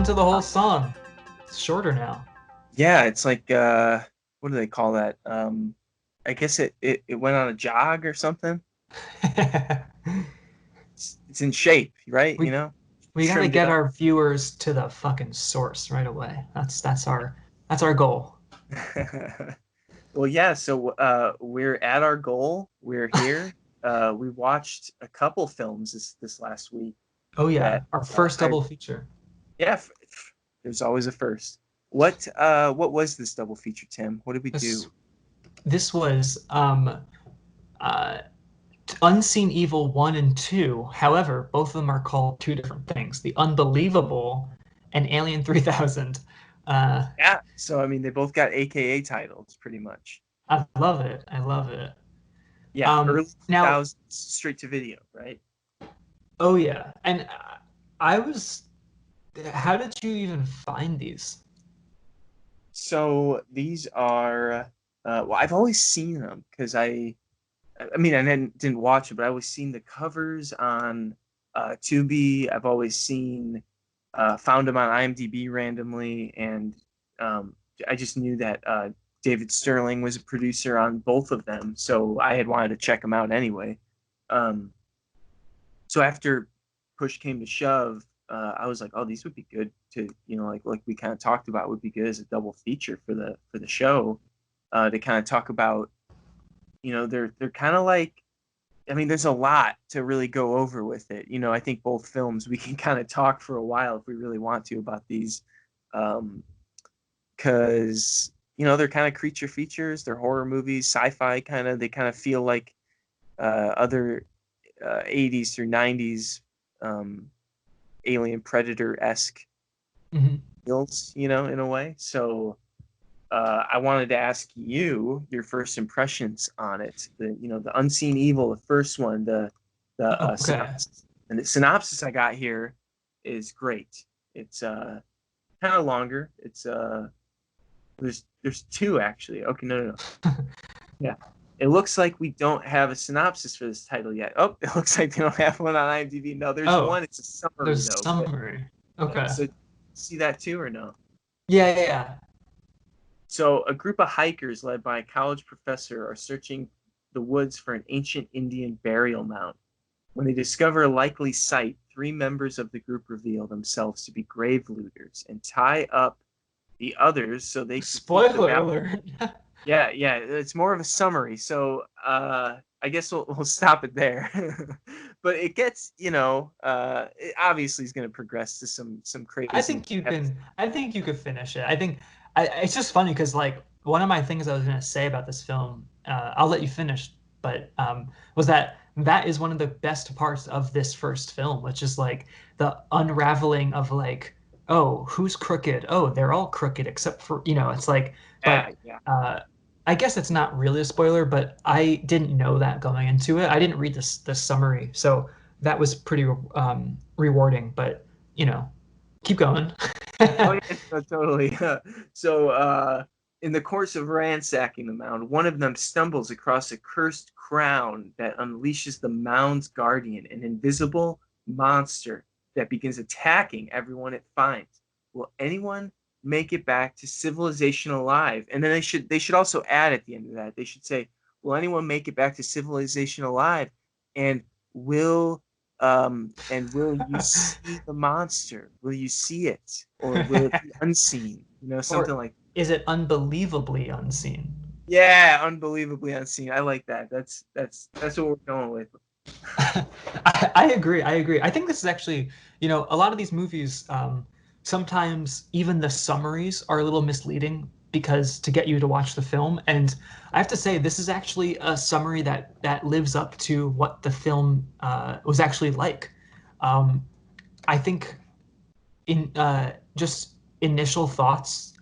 happened to the whole song? It's shorter now. Yeah, it's like what do they call that? I guess it went on a jog or something. It's in shape, right? we we gotta Trimmed it get up. our viewers to the fucking source right away. That's our goal. Well, yeah, so we're at our goal. We're here. We watched a couple films this last week Oh yeah, that our first I double feature. yeah, there's always a first. What was this double feature, Tim? What did we This do? this was uh Unseen Evil 1 and 2. However, both of them are called two different things. The Unbelievable and Alien 3000. Uh Yeah, so I mean they both got AKA titles pretty much. I love it. I love it. Yeah, early Now, 2000s straight to video, right? oh yeah. And I was how did you even find these? So these are well, I've always seen them because I mean I didn't watch it, but I always seen the covers on Tubi. I've always seen found them on IMDb randomly, and um, I just knew that David Sterling was a producer on both of them, so I had wanted to check them out anyway. Um, so after push came to shove, I was like, oh, these would be good to, like we kind of talked about, would be good as a double feature for the show, to kind of talk about, they're kind of like, I mean, there's a lot to really go over with it. I think both films we can kind of talk for a while if we really want to about these, because they're kind of creature features, they're horror movies, sci-fi kind of. They kind of feel like other 80s through 90s um, alien predator esque Mhm. feels, in a way. So I wanted to ask you your first impressions on it. The Unseen Evil, the first one, the Okay. synopsis, and the synopsis I got here is great. It's kind of longer. It's there's two actually. Okay, no. Yeah. It looks like we don't have a synopsis for this title yet. Oh, it looks like they don't have one on IMDb. No, there's Oh, one. It's a summary there's though. But summary. Okay. so see that too or no? Yeah, yeah, yeah. So a group of hikers led by a college professor are searching the woods for an ancient Indian burial mound. When they discover a likely site, three members of the group reveal themselves to be grave looters and tie up the others so they can keep the Spoiler mound. alert. Yeah, it's more of a summary. So I guess we'll stop it there. But it gets, it obviously is going to progress to some crazy episodes. I think you could finish it. It's just funny because like one of my things I was gonna say about this film, I'll let you finish, but was that is one of the best parts of this first film, which is like the unraveling of like, oh, who's crooked? Oh, they're all crooked except for, it's like, Yeah, but yeah. uh, I guess it's not really a spoiler, but I didn't know that going into it. I didn't read this summary, so that was pretty rewarding. But you know, keep going. Oh yeah, no, totally. So in the course of ransacking the mound, one of them stumbles across a cursed crown that unleashes the mound's guardian, an invisible monster that begins attacking everyone it finds. Will anyone make it back to civilization alive? And then they should also add at the end of that, they should say, will anyone make it back to civilization alive? And will will you see the monster? Will you see it? Or will it be unseen? Something Or like, is it unbelievably unseen? yeah, unbelievably unseen. I like that. That's what we're going with. I agree. I agree. I think this is actually, a lot of these movies, sometimes even the summaries are a little misleading because to get you to watch the film. And I have to say, this is actually a summary that lives up to what the film was actually like. Um, I think in just initial thoughts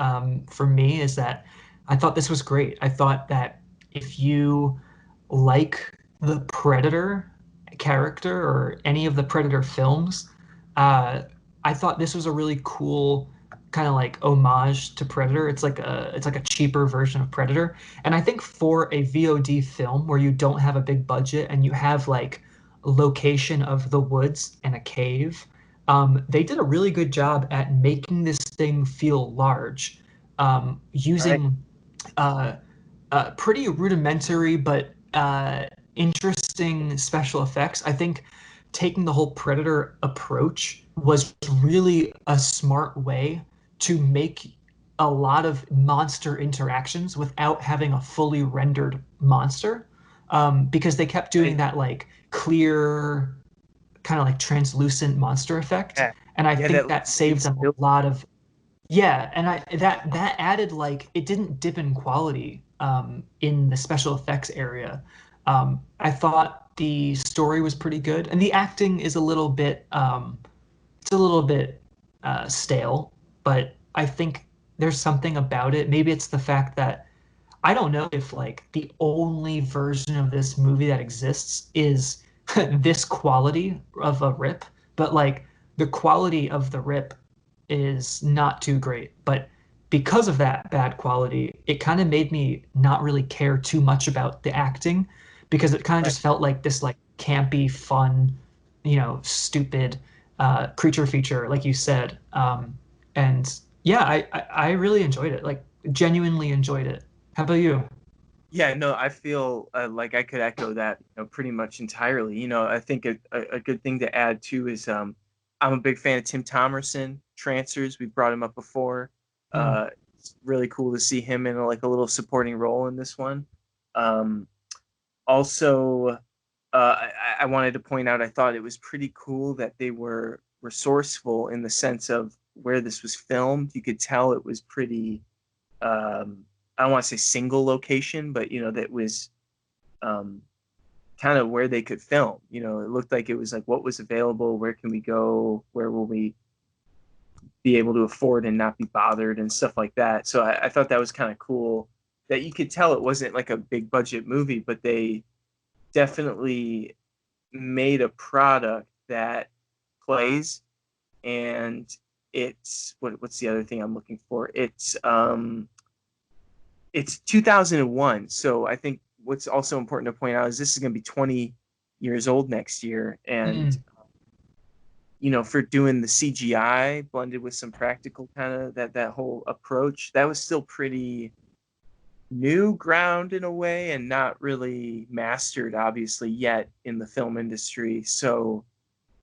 for me is that I thought this was great. I thought that if you like the Predator character or any of the Predator films, uh, I thought this was a really cool kind of like homage to Predator. It's like a cheaper version of Predator, and I think for a VOD film where you don't have a big budget and you have like location of the woods and a cave, they did a really good job at making this thing feel large, Right. using uh, pretty rudimentary but interesting special effects. I think taking the whole Predator approach was really a smart way to make a lot of monster interactions without having a fully rendered monster, because they kept doing Right. that like clear, kind of like translucent monster effect, Yeah. and I Yeah. think That that saved lights them a build. lot of, yeah, and I that added, like, it didn't dip in quality in the special effects area. I thought the story was pretty good, and the acting is a little bit it's a little bit stale, but I think there's something about it. Maybe it's the fact that I don't know if like the only version of this movie that exists is this quality of a rip, but like the quality of the rip is not too great. But because of that bad quality, it kind of made me not really care too much about the acting, because it kind of Right. just felt like this like campy, fun, stupid creature feature, like you said. And yeah, I really enjoyed it. Like genuinely enjoyed it. How about you? Yeah, no, I feel like I could echo that, pretty much entirely. I think a good thing to add too is I'm a big fan of Tim Thomerson, Trancers. We brought him up before. Mm. It's really cool to see him in like a little supporting role in this one. Um, Also, I wanted to point out I thought it was pretty cool that they were resourceful in the sense of where this was filmed. You could tell it was pretty I don't want to say single location, but that was um, kind of where they could film. It looked like it was like what was available, where can we go, where will we be able to afford and not be bothered and stuff like that. So I thought that was kind of cool that you could tell it wasn't like a big budget movie, but they definitely made a product that plays and what's the other thing I'm looking for? It's 2001. So I think what's also important to point out is this is going to be 20 years old next year. And, Mm. for doing the CGI blended with some practical kind of that whole approach, that was still pretty new ground in a way and not really mastered, obviously, yet in the film industry. So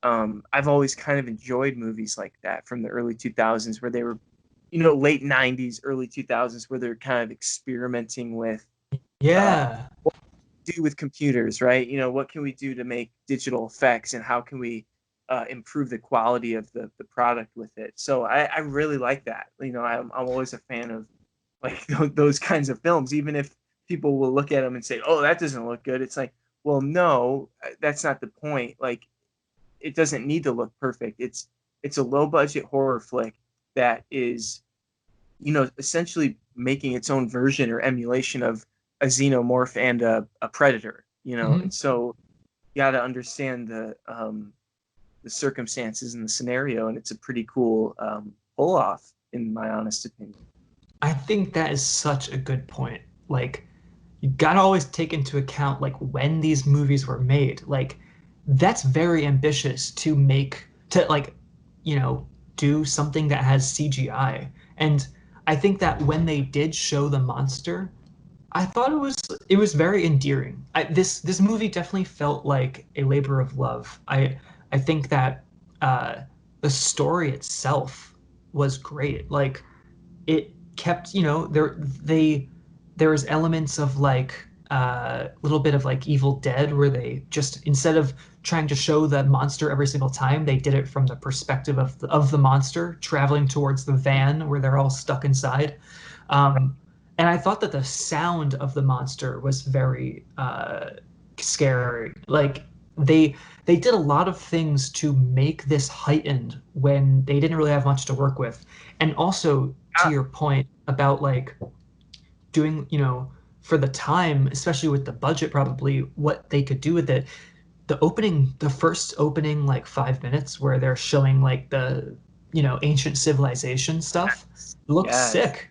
I've always kind of enjoyed movies like that from the early 2000s where they were late 90s, early 2000s, where they're kind of experimenting with Yeah. do with computers, right? What can we do to make digital effects and how can we improve the quality of the product with it? So I really like that. I'm always a fan of like those kinds of films, even if people will look at them and say, oh, that doesn't look good. It's like, well, no, that's not the point. Like, it doesn't need to look perfect. It's a low budget horror flick that is essentially making its own version or emulation of a xenomorph and a predator, Mhm. and so you got to understand the circumstances and the scenario, and it's a pretty cool pull off, in my honest opinion. I think that is such a good point. Like, you gotta always take into account like when these movies were made. Like, that's very ambitious to make to like, you know, do something that has CGI. And I think that when they did show the monster, I thought it was very endearing. This movie definitely felt like a labor of love. I think that uh, the story itself was great. Like, it kept, there was elements of like a little bit of like Evil Dead, where they just, instead of trying to show the monster every single time, they did it from the perspective of the monster traveling towards the van where they're all stuck inside. And I thought that the sound of the monster was very scary. Like, they did a lot of things to make this heightened when they didn't really have much to work with. And also, to Ah, your point about like doing, for the time, especially with the budget, probably what they could do with it. The first opening like 5 minutes where they're showing like the, ancient civilization stuff looks yes. sick.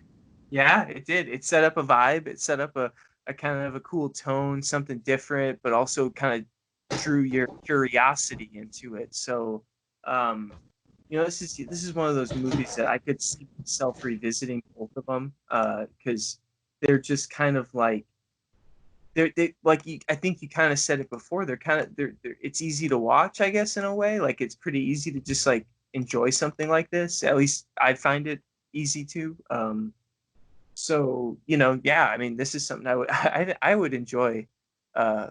Yeah, it did. It set up a vibe. It set up a kind of a cool tone, something different, but also kind of drew your curiosity into it. So, um, this is one of those movies that I could see myself revisiting both of them, because they're just kind of like I think you kind of said it before. They're it's easy to watch, I guess, in a way. Like it's pretty easy to just like enjoy something like this. At least I find it easy to. So yeah. I mean, this is something I would enjoy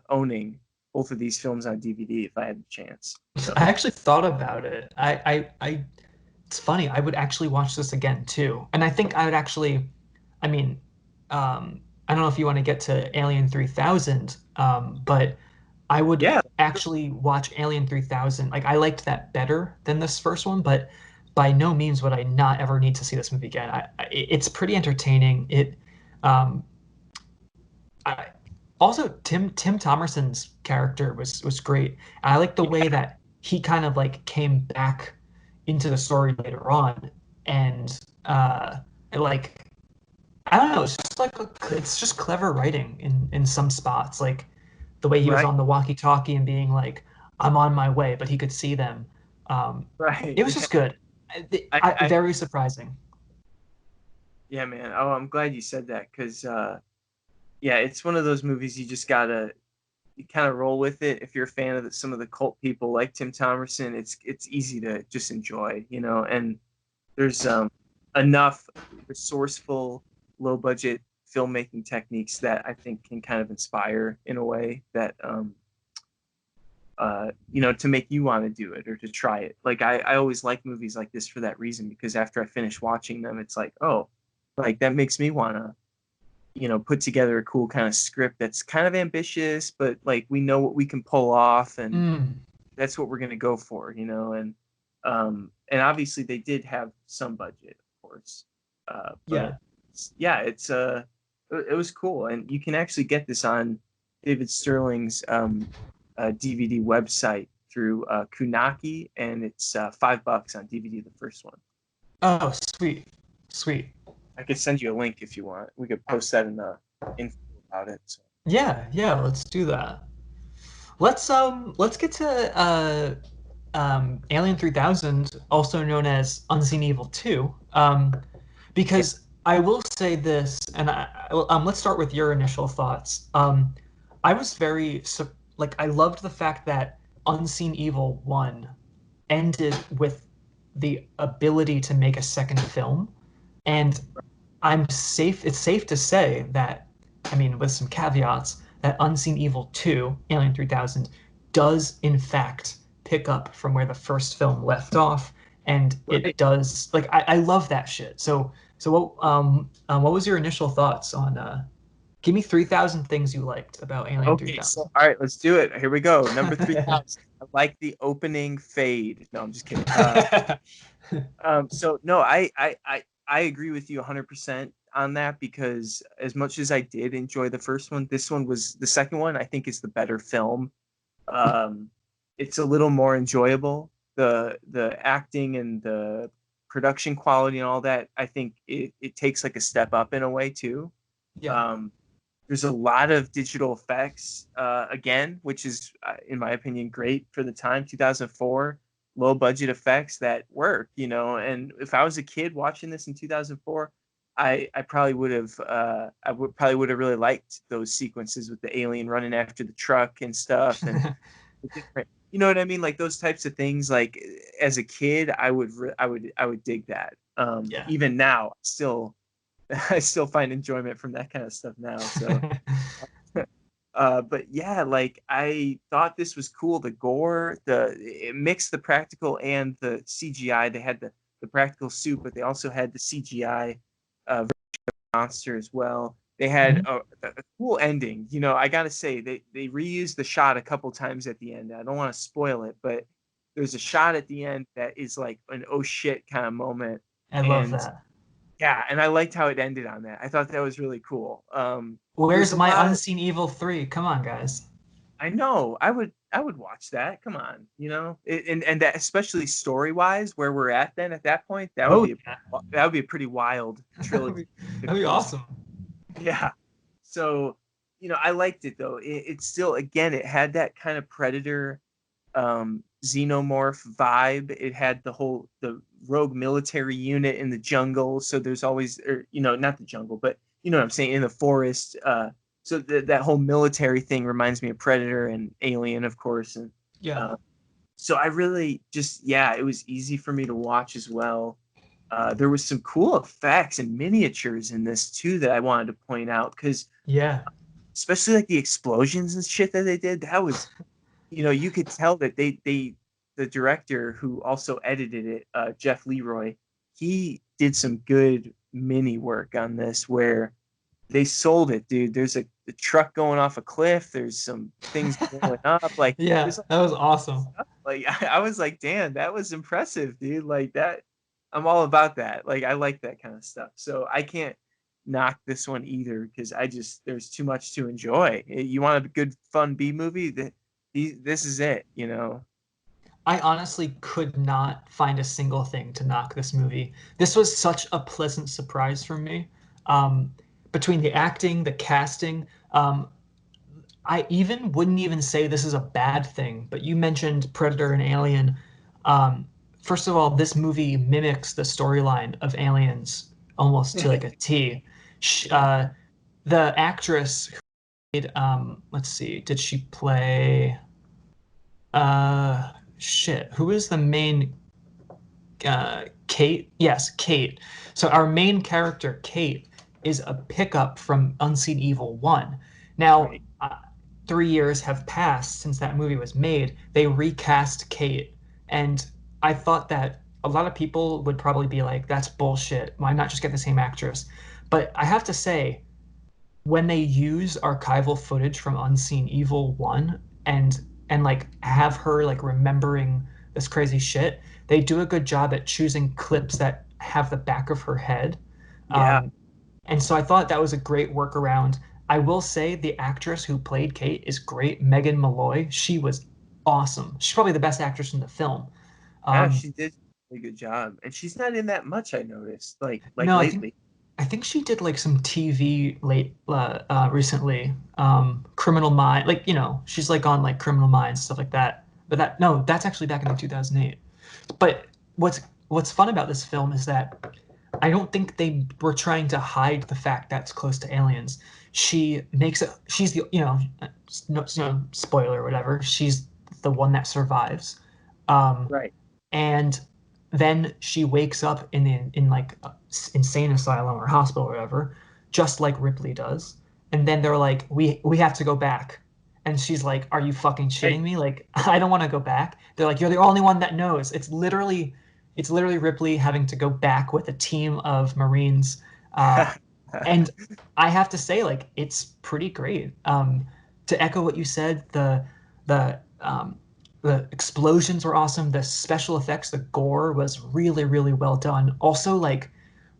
owning both of these films on DVD if I had the chance. So I actually thought about it. It's funny. I would actually watch this again too, and I think I would actually. I mean, I don't know if you want to get to Alien 3000, but I would yeah, actually watch Alien 3000. Like I liked that better than this first one, but by no means would I not ever need to see this movie again. It's pretty entertaining. Um, I, also Tim Thomerson's character was great. I like the way that he kind of like came back into the story later on, and like I don't know, it's just clever writing in some spots, like the way he was right, on the walkie-talkie and being like, "I'm on my way," but he could see them. right. It was just good. I Very surprising. Yeah, man. Oh, I'm glad you said that because yeah, it's one of those movies you just gotta you kind of roll with it. If you're a fan of some of the cult people like Tim Thomerson, it's easy to just enjoy, and there's enough resourceful, low budget filmmaking techniques that I think can kind of inspire in a way that to make you want to do it or to try it. Like I always like movies like this for that reason because after I finish watching them, it's like, oh, like that makes me want to put together a cool kind of script that's kind of ambitious, but like we know what we can pull off, and Mm, that's what we're gonna go for, and obviously they did have some budget, of course, but yeah. yeah, it was cool, and you can actually get this on David Sterling's DVD website through Kunaki, and it's $5 on DVD. The first one. Oh, sweet, sweet. I could send you a link if you want. We could post that in the info about it. So. Yeah, yeah. Let's do that. Let's get to Alien 3000, also known as Unseen Evil 2. Yeah. Because I will say this, and let's start with your initial thoughts. I was like I loved the fact that Unseen Evil 1 ended with the ability to make a second film, and it's safe to say that, I mean, with some caveats, that Unseen Evil 2, Alien 3000, does in fact pick up from where the first film left off, and Right. it does like I love that shit. So what was your initial thoughts on give me 3000 things you liked about Alien Okay. So 3000? all right, let's do it. Here we go. Number 3,000. I like the opening fade. No, I'm just kidding. So no, I agree with you 100% on that because as much as I did enjoy the first one, this one was the second one. I think is the better film. Um, it's a little more enjoyable. The acting and the production quality and all that. I think it takes like a step up in a way too. Yeah. Um, there's a lot of digital effects again, which is in my opinion great for the time 2004 low budget effects that work, and if I was a kid watching this in 2004, I probably would have really liked those sequences with the alien running after the truck and stuff and the different, you know what I mean, like those types of things. Like as a kid I would dig that. Yeah. Even now still I still find enjoyment from that kind of stuff now. So, but yeah, like I thought this was cool. The gore, it mixed the practical and the CGI. They had the practical suit, but they also had the CGI monster as well. They had Mhm. a cool ending. I gotta say they reused the shot a couple times at the end. I don't want to spoil it, but there's a shot at the end that is like an oh shit kind of moment, I love and that. yeah, and I liked how it ended on that. I thought that was really cool. There's Where's a my lot of Unseen Evil 3? Come on, guys. I know I would watch that. Come on, and that especially story wise, where we're at then at that point, Oh yeah. that would be a pretty wild That'd trilogy be, to that'd be close. awesome. Yeah. So I liked it though. It's still again it had that kind of Predator xenomorph vibe. It had the rogue military unit in the jungle, so there's always, or not the jungle, but you know what I'm saying, in the forest. So that whole military thing reminds me of Predator and Alien, of course, and Yeah. uh, so I really just, yeah, it was easy for me to watch as well. There was some cool effects and miniatures in this too that I wanted to point out, because Yeah. especially like the explosions and shit that they did, that was, you could tell that the director who also edited it, Jeff Leroy, he did some good mini work on this where they sold it, dude. There's a truck going off a cliff. There's some things blowing up. Like Yeah, there's like that was awesome. stuff. Like I was like, damn, that was impressive, dude. Like that, I'm all about that. Like I like that kind of stuff. So I can't knock this one either, because there's too much to enjoy. You want a good fun B movie? This is it. I honestly could not find a single thing to knock this movie. This was such a pleasant surprise for me. Um, Between the acting, the casting, I even wouldn't even say this is a bad thing. But you mentioned Predator and Alien. Um, First of all, this movie mimics the storyline of Aliens almost to like a T. Sh- Uh, the actress who played, let's see, did she play? Shit, who is the main Kate? Yes, Kate. So our main character, Kate, is a pickup from Unseen Evil 1. Now, Right. 3 years have passed since that movie was made. They recast Kate, and I thought that a lot of people would probably be like, that's bullshit. Why not just get the same actress? But I have to say, when they use archival footage from Unseen Evil 1 and like have her like remembering this crazy shit, they do a good job at choosing clips that have the back of her head. Yeah. And so I thought that was a great workaround. I will say the actress who played Kate is great, Megan Malloy. She was awesome. She's probably the best actress in the film. Yeah, Um, she did a good job, and she's not in that much. I noticed, like no, lately. I think she did like some TV late recently. Criminal Mind, like she's like on like Criminal Minds stuff like that. But that no, that's actually back in like 2008. But what's fun about this film is that I don't think they were trying to hide the fact that it's close to aliens. She makes it. She's the no spoiler or whatever. She's the one that survives. Um, Right. and then she wakes up in like a insane asylum or hospital or whatever, just like Ripley does. And then they're like, we have to go back. And she's like, are you fucking shitting Right. me? Like, I don't want to go back. They're like, you're the only one that knows. It's literally Ripley having to go back with a team of Marines. And I have to say, like, it's pretty great. To echo what you said, the explosions were awesome. The special effects, the gore was really, really well done. Also, like,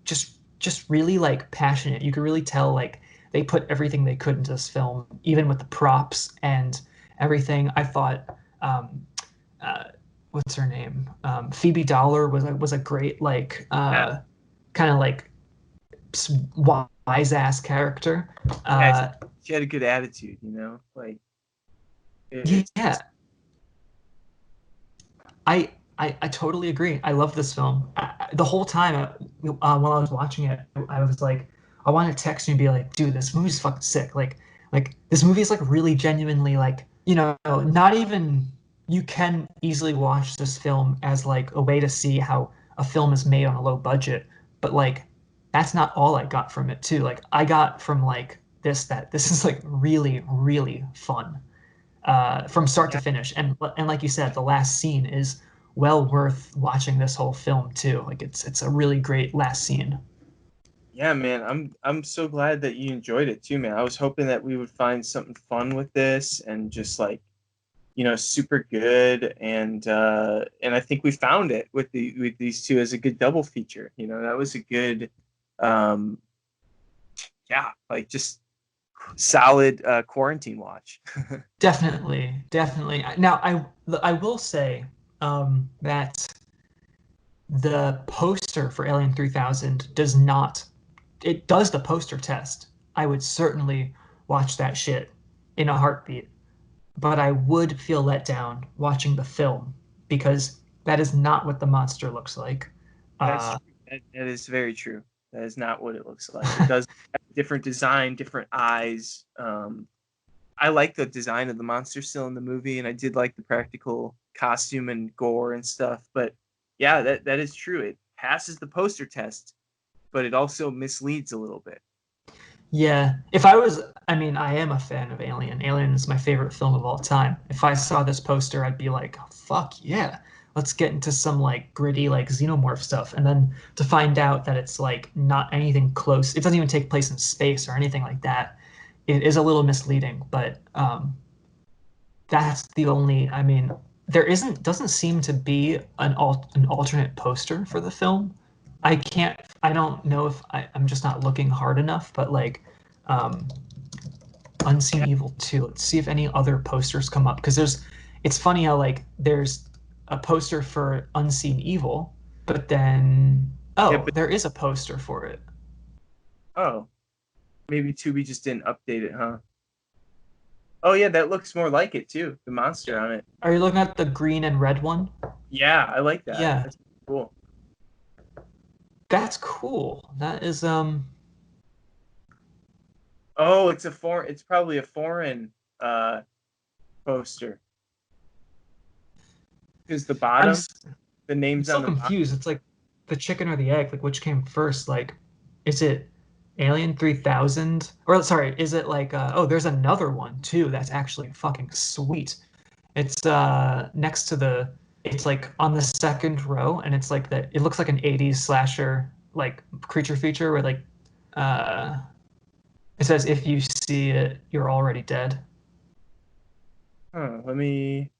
just really like passionate. You could really tell like they put everything they could into this film, even with the props and everything. I thought, um, uh, what's her name? Phoebe Dollar was a great like Yeah. kind of like wise ass character. Yeah. Uh, She had a good attitude. Like it's yeah, I totally agree. I love this film. The whole time while I was watching it, I was like, I want to text you and be like, dude, this movie's fucking sick. Like this movie is like really genuinely like, not even you can easily watch this film as like a way to see how a film is made on a low budget, but like that's not all I got from it too. Like I got from like that this is like really, really fun from start to yeah, finish. And like you said, the last scene is well worth watching this whole film too. Like it's a really great last scene. yeah, man. I'm so glad that you enjoyed it too, man. I was hoping that we would find something fun with this and just like super good, and I think we found it with these two as a good double feature. That was a good, um, yeah, like just solid quarantine watch. Definitely, definitely. Now I will say that the poster for Alien 3000 does not. It does the poster test. I would certainly watch that shit in a heartbeat. but I would feel let down watching the film because that is not what the monster looks like. That's Uh, true. That is very true. That is not what it looks like. It does have a different design, different eyes. I like the design of the monster still in the movie, and I did like the practical costume and gore and stuff. But yeah, that is true. It passes the poster test, but it also misleads a little bit. yeah, if I was, I mean, I am a fan of Alien. Alien is my favorite film of all time. If I saw this poster, I'd be like, fuck yeah, let's get into some like gritty, like xenomorph stuff. And then to find out that it's like not anything close, it doesn't even take place in space or anything like that. It is a little misleading, but that's the only, I mean, there doesn't seem to be an alternate poster for the film. I don't know if I'm just not looking hard enough, but like um, Unseen Yeah, Evil 2. Let's see if any other posters come up because it's funny how like there's a poster for Unseen Evil, but then yeah, oh, but there is a poster for it. oh, maybe Tubi just didn't update it, huh? Oh yeah, that looks more like it too. The monster on it. Are you looking at the green and red one? Yeah, I like that. Yeah, That's cool. that's cool. That is Oh, it's a foreign. It's probably a foreign uh poster because the I'm bottom, the I'm names so on the bottom. confused. It's like the chicken or the egg. Like which came first? Like, is it Alien 3000? Or sorry, is it like oh, there's another one too that's actually fucking sweet. It's next to the it's like on the second row and it's like that it looks like an 80s slasher like creature feature where like uh it says if you see it, you're already dead. Huh, let me.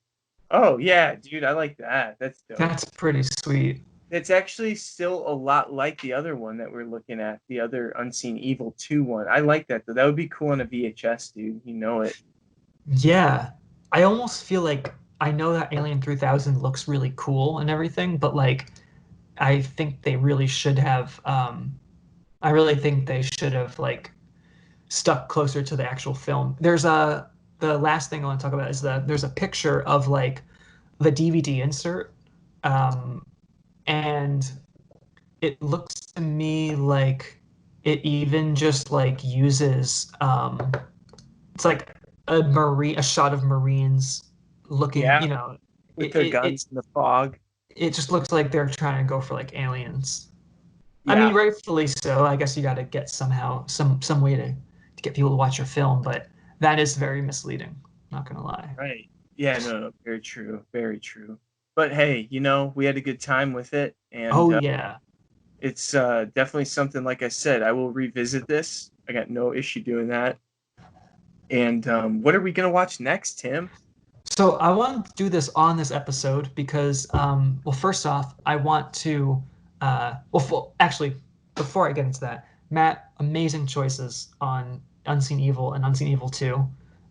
Oh yeah, dude, I like that. That's dope. That's pretty sweet. It's actually still a lot like the other one that we're looking at, the other Unseen Evil 2 one. I like that though. That would be cool on a VHS, dude. You know it. Yeah. I almost feel like I know that Alien 3000 looks really cool and everything, but like I think they really should have I really think they should have like stuck closer to the actual film. There's a the last thing I want to talk about is there's a picture of like the DVD insert um and it looks to me like it even just like uses it's like a shot of Marines looking, Yeah, with it, their it, it, guns in the fog. it just looks like they're trying to go for like aliens. I mean, Yeah, rightfully so. I guess you got to get somehow some way to get people to watch your film, but that is very misleading. Not gonna lie. right. Yeah, no, no, very true, very true. But hey, we had a good time with it, and Oh yeah. it's definitely something. Like I said, I will revisit this. I got no issue doing that. And what are we gonna watch next, Tim? So I want to do this on this episode because, well, first off, I want to, actually, before I get into that, Matt, amazing choices on Unseen Evil and Unseen Evil 2.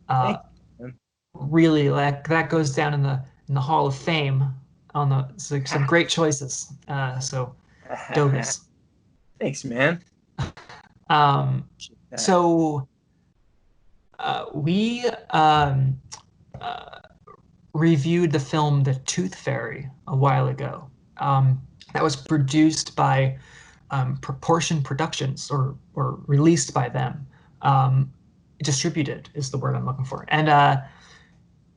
Uh, Thank you, man. really, like that goes down in the Hall of Fame on the so some great choices. So Dogas. Thanks, man. Um, Appreciate that. so we uh, reviewed the film The Tooth Fairy a while ago. That was produced by Proportion Productions or released by them. Distributed is the word I'm looking for. And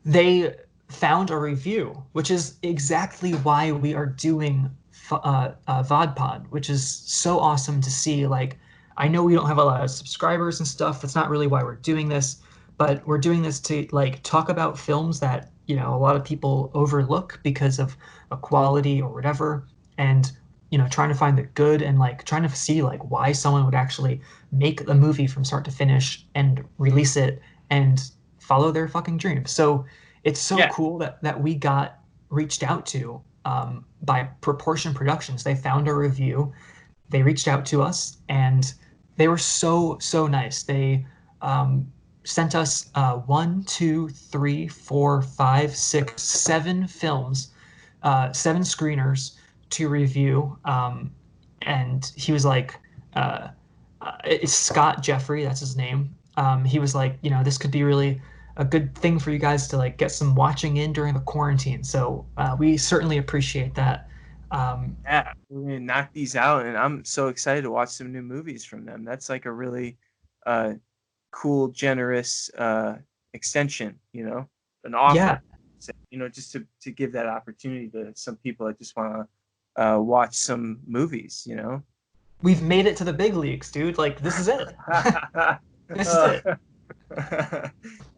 they found a review, which is exactly why we are doing VodPod, which is so awesome to see. Like, I know we don't have a lot of subscribers and stuff. That's not really why we're doing this, but we're doing this to like talk about films that a lot of people overlook because of a quality or whatever, and trying to find the good and like trying to see like why someone would actually make the movie from start to finish and release it and follow their fucking dreams. So it's so Yeah, cool that we got reached out to by Proportion Productions. They found a review. They reached out to us, and they were so nice. They sent us one, two, three, four, five, six, seven films, seven screeners to review. And he was like, it's Scott Jeffrey, that's his name. He was like, this could be really a good thing for you guys to like get some watching in during the quarantine. So we certainly appreciate that. Yeah, we're gonna knock these out, and I'm so excited to watch some new movies from them. That's like a really uh, cool, generous extension, an Yeah, offer, just to give that opportunity to some people that just want to watch some movies. we've made it to the big leagues, dude. Like this is it. This is Uh, it.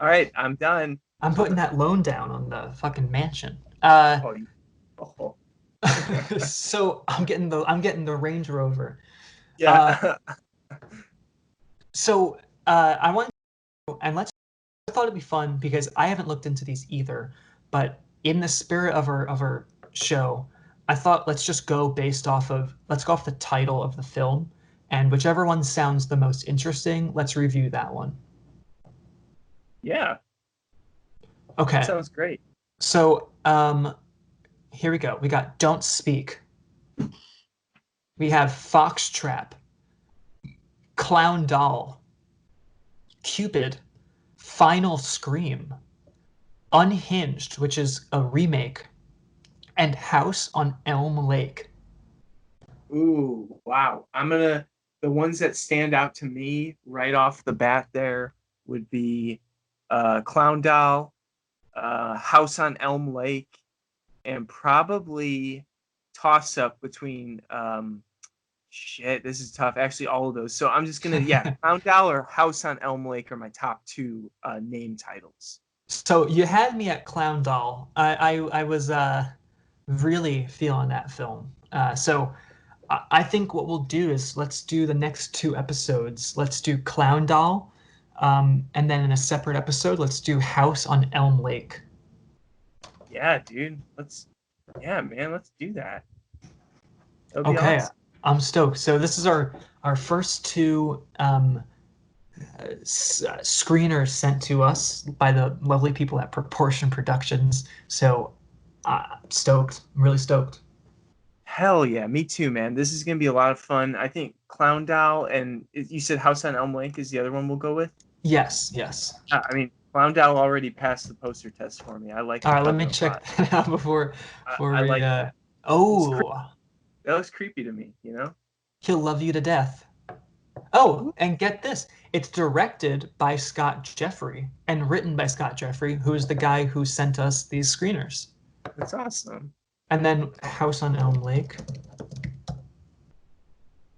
all right, I'm done. I'm putting that loan down on the fucking mansion. Oh, oh. So I'm getting the Range Rover. Uh, Yeah. so I want and let's I thought it'd be fun because I haven't looked into these either, but in the spirit of our show, I thought let's go off the title of the film, and whichever one sounds the most interesting, let's review that one. Yeah, that Okay. sounds great. So, here we go. We got Don't Speak. We have Foxtrap, Clown Doll, Cupid, Final Scream, Unhinged, which is a remake, and House on Elm Lake. Ooh, wow. The ones that stand out to me right off the bat there would be Clown Doll, House on Elm Lake, and probably toss up between shit, this is tough. Actually, all of those. So I'm just gonna, yeah, Clown Doll or House on Elm Lake are my top two name titles. So you had me at Clown Doll. I was really feeling that film. So I think what we'll do is let's do the next two episodes. Let's do Clown Doll, and then in a separate episode, let's do House on Elm Lake. Yeah, dude. Yeah, man, let's do that. That would be Okay, awesome. I'm stoked. So this is our first two screeners sent to us by the lovely people at Proportion Productions. So stoked. I'm really stoked. Hell yeah, me too, man. This is gonna be a lot of fun. I think Clown Doll and you said House on Elm Lake is the other one we'll go with. Yes, yes. I mean, Clown Doll already passed the poster test for me. I like All the right, let cover me a lot. check that out before I we like that. It's cre- oh, that was creepy to me. he'll love you to death. Oh, Ooh, and get this. It's directed by Scott Jeffrey and written by Scott Jeffrey, who is the guy who sent us these screeners. that's awesome. And then House on Elm Lake.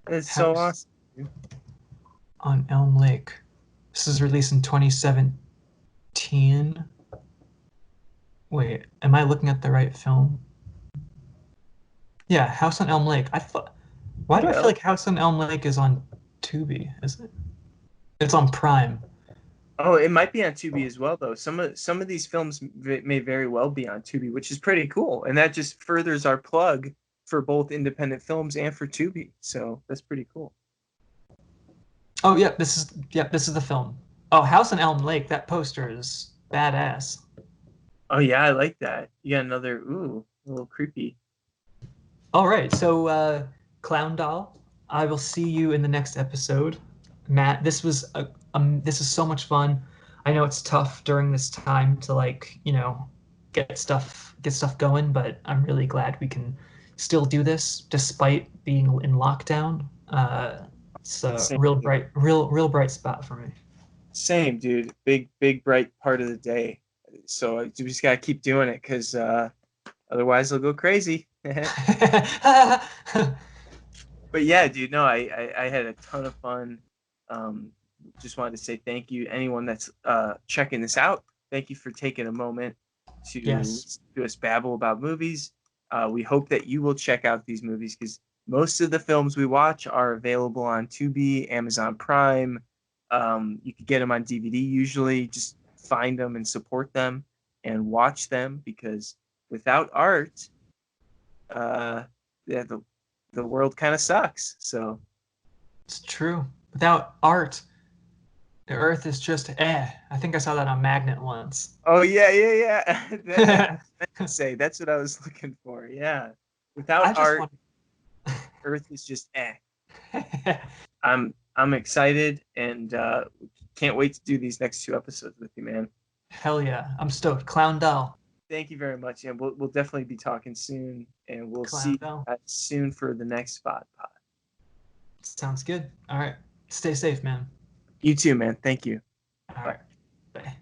That's so House awesome. Dude. on Elm Lake. This is released in 2017. Wait, am I looking at the right film? Yeah, House on Elm Lake. I thought. Why do I feel Yeah. like House on Elm Lake is on Tubi? Is it? It's on Prime. Oh, it might be on Tubi as well, though. Some of these films may very well be on Tubi, which is pretty cool, and that just furthers our plug for both independent films and for Tubi. So that's pretty cool. Oh, this is the film. Oh, House on Elm Lake. That poster is badass. Oh yeah, I like that. You got another a little creepy. All right, so Clown Doll, I will see you in the next episode. Matt, this is so much fun. I know it's tough during this time to get stuff going, but I'm really glad we can still do this despite being in lockdown. It's a Same, real bright spot for me. same, dude. Big bright part of the day. So we just gotta keep doing it because otherwise they'll go crazy. But yeah, dude, no, I had a ton of fun. Um, just wanted to say thank you. Anyone that's checking this out, thank you for taking a moment to Yes. listen to us babble about movies. We hope that you will check out these movies because most of the films we watch are available on Tubi, Amazon Prime. You can get them on DVD usually. Just find them and support them and watch them because without art, yeah, the world kind of sucks. So, It's true. Without art, the earth is just eh. I think I saw that on Magnet once. oh yeah. That's what I meant to say. That's what I was looking for. Yeah, without I just art, want. Earth is just eh. I'm excited and can't wait to do these next two episodes with you, man. Hell yeah. I'm stoked. Clown Doll. Thank you very much, and we'll definitely be talking soon, and we'll see Clown you Doll. guys soon for the next VodPod. Sounds good. All right. Stay safe, man. You too, man. Thank you. All Bye. right. Bye.